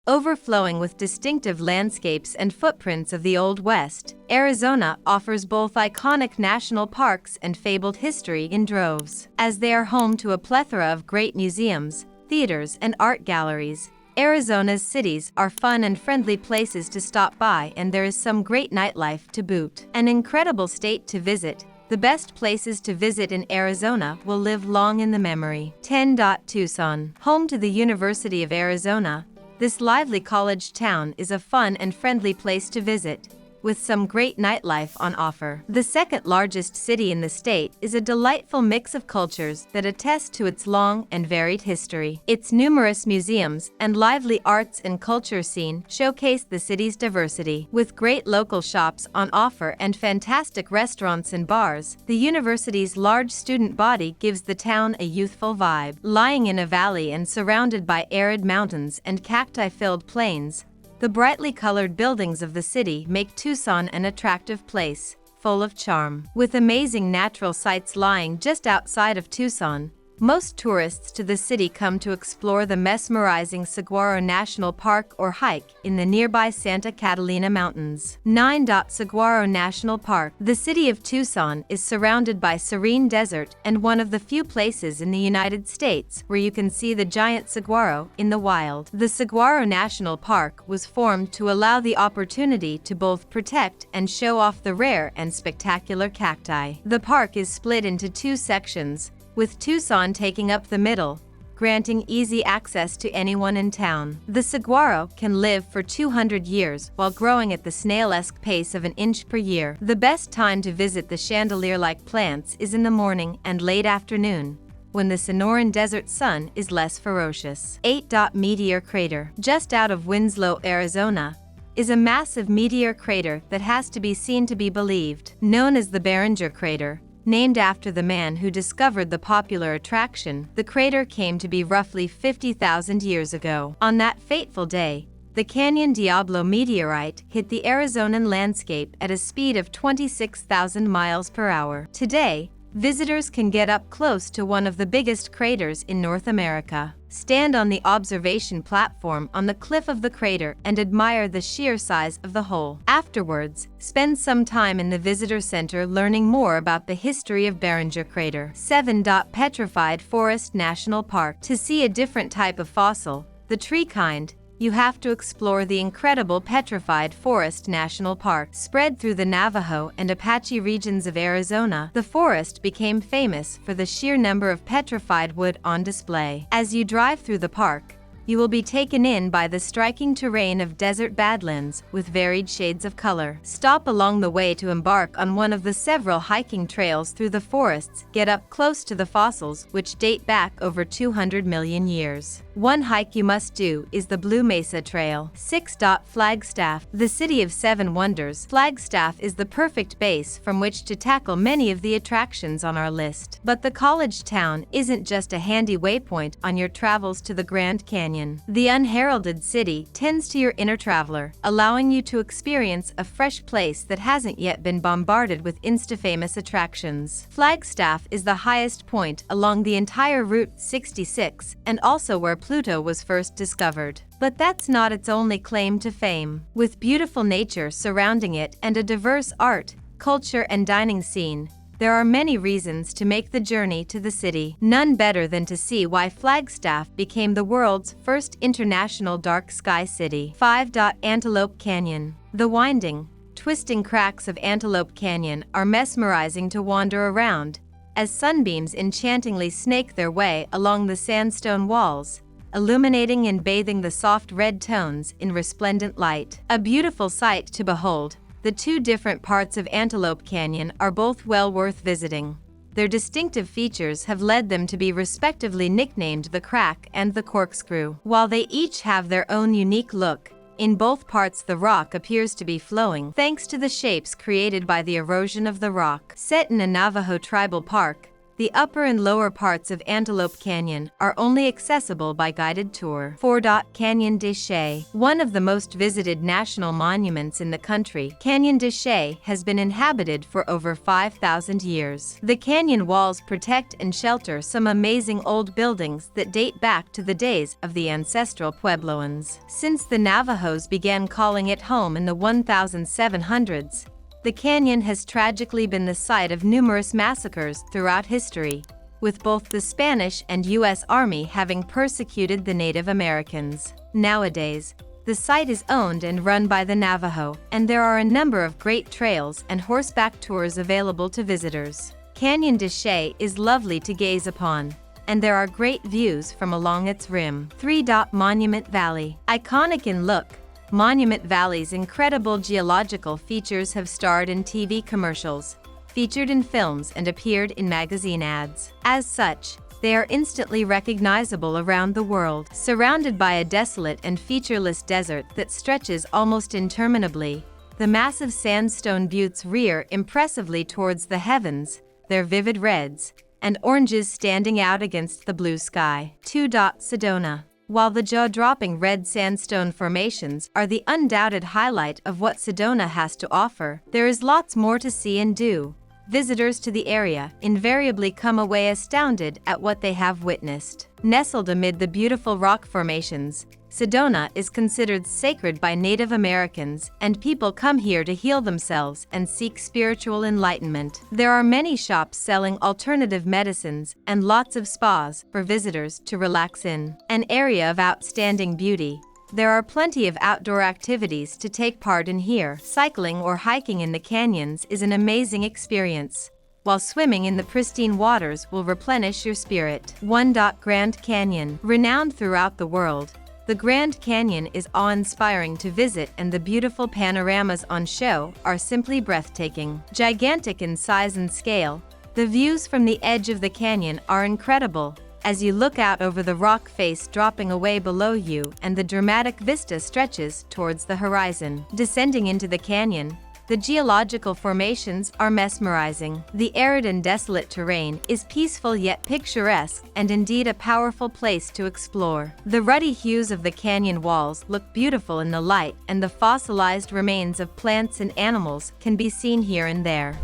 Overflowing with distinctive landscapes and footprints of the Old West, Arizona offers both iconic national parks and fabled history in droves. As they are home to a plethora of great museums, theaters, and art galleries, Arizona's cities are fun and friendly places to stop by, and there is some great nightlife to boot. An incredible state to visit. The best places to visit in Arizona will live long in the memory. 10. Tucson. Home to the University of Arizona, this lively college town is a fun and friendly place to visit, with some great nightlife on offer. The second largest city in the state is a delightful mix of cultures that attest to its long and varied history. Its numerous museums and lively arts and culture scene showcase the city's diversity. With great local shops on offer and fantastic restaurants and bars, the university's large student body gives the town a youthful vibe. Lying in a valley and surrounded by arid mountains and cacti-filled plains, the brightly colored buildings of the city make Tucson an attractive place, full of charm. With amazing natural sights lying just outside of Tucson, most tourists to the city come to explore the mesmerizing Saguaro National Park or hike in the nearby Santa Catalina Mountains. 9. Saguaro National Park. The city of Tucson is surrounded by serene desert and one of the few places in the United States where you can see the giant saguaro in the wild. The Saguaro National Park was formed to allow the opportunity to both protect and show off the rare and spectacular cacti. The park is split into two sections, with Tucson taking up the middle, granting easy access to anyone in town. The saguaro can live for 200 years while growing at the snail-esque pace of an inch per year. The best time to visit the chandelier-like plants is in the morning and late afternoon, when the Sonoran desert sun is less ferocious. 8. Meteor Crater. Just out of Winslow, Arizona, is a massive meteor crater that has to be seen to be believed. Known as the Meteor Crater, named after the man who discovered the popular attraction, the crater came to be roughly 50,000 years ago. On that fateful day, the Canyon Diablo meteorite hit the Arizonan landscape at a speed of 26,000 miles per hour. Today, visitors can get up close to one of the biggest craters in North America. Stand on the observation platform on the cliff of the crater and admire the sheer size of the hole. Afterwards, spend some time in the visitor center learning more about the history of Meteor Crater. 7. Petrified Forest National Park. To see a different type of fossil, the tree kind, you have to explore the incredible Petrified Forest National Park. Spread through the Navajo and Apache regions of Arizona, the forest became famous for the sheer number of petrified wood on display. As you drive through the park, you will be taken in by the striking terrain of desert badlands with varied shades of color. Stop along the way to embark on one of the several hiking trails through the forests. Get up close to the fossils, which date back over 200 million years. One hike you must do is the Blue Mesa Trail. 6. Flagstaff. The city of seven wonders, Flagstaff is the perfect base from which to tackle many of the attractions on our list. But the college town isn't just a handy waypoint on your travels to the Grand Canyon. The unheralded city tends to your inner traveler, allowing you to experience a fresh place that hasn't yet been bombarded with insta-famous attractions. Flagstaff is the highest point along the entire Route 66 and also where Pluto was first discovered. But that's not its only claim to fame. With beautiful nature surrounding it and a diverse art, culture, and dining scene, there are many reasons to make the journey to the city. None better than to see why Flagstaff became the world's first international dark sky city. 5. Antelope Canyon. The winding, twisting cracks of Antelope Canyon are mesmerizing to wander around, as sunbeams enchantingly snake their way along the sandstone walls, illuminating and bathing the soft red tones in resplendent light. A beautiful sight to behold. The two different parts of Antelope Canyon are both well worth visiting. Their distinctive features have led them to be respectively nicknamed the Crack and the Corkscrew. While they each have their own unique look, in both parts the rock appears to be flowing, thanks to the shapes created by the erosion of the rock. Set in a Navajo tribal park, The upper and lower parts of Antelope Canyon are only accessible by guided tour. 4. Canyon de Chelly. One of the most visited national monuments in the country, Canyon de Chelly has been inhabited for over 5,000 years. The canyon walls protect and shelter some amazing old buildings that date back to the days of the ancestral Puebloans. Since the Navajos began calling it home in the 1700s, the canyon has tragically been the site of numerous massacres throughout history, with both the Spanish and U.S. Army having persecuted the Native Americans. Nowadays, the site is owned and run by the Navajo, and there are a number of great trails and horseback tours available to visitors. Canyon de Chelly is lovely to gaze upon, and there are great views from along its rim. 3. Monument Valley. Iconic in look, Monument Valley's incredible geological features have starred in TV commercials, featured in films, and appeared in magazine ads. As such, they are instantly recognizable around the world. Surrounded by a desolate and featureless desert that stretches almost interminably, the massive sandstone buttes rear impressively towards the heavens, their vivid reds and oranges standing out against the blue sky. 2. Sedona. While the jaw-dropping red sandstone formations are the undoubted highlight of what Sedona has to offer, there is lots more to see and do. Visitors to the area invariably come away astounded at what they have witnessed. Nestled amid the beautiful rock formations, Sedona is considered sacred by Native Americans, and people come here to heal themselves and seek spiritual enlightenment. There are many shops selling alternative medicines and lots of spas for visitors to relax in. An area of outstanding beauty, there are plenty of outdoor activities to take part in here. Cycling or hiking in the canyons is an amazing experience, while swimming in the pristine waters will replenish your spirit. 1. Grand Canyon. Renowned throughout the world, the Grand Canyon is awe-inspiring to visit, and the beautiful panoramas on show are simply breathtaking. Gigantic in size and scale, the views from the edge of the canyon are incredible, as you look out over the rock face dropping away below you and the dramatic vista stretches towards the horizon. Descending into the canyon, the geological formations are mesmerizing. The arid and desolate terrain is peaceful yet picturesque, and indeed a powerful place to explore. The ruddy hues of the canyon walls look beautiful in the light, and the fossilized remains of plants and animals can be seen here and there.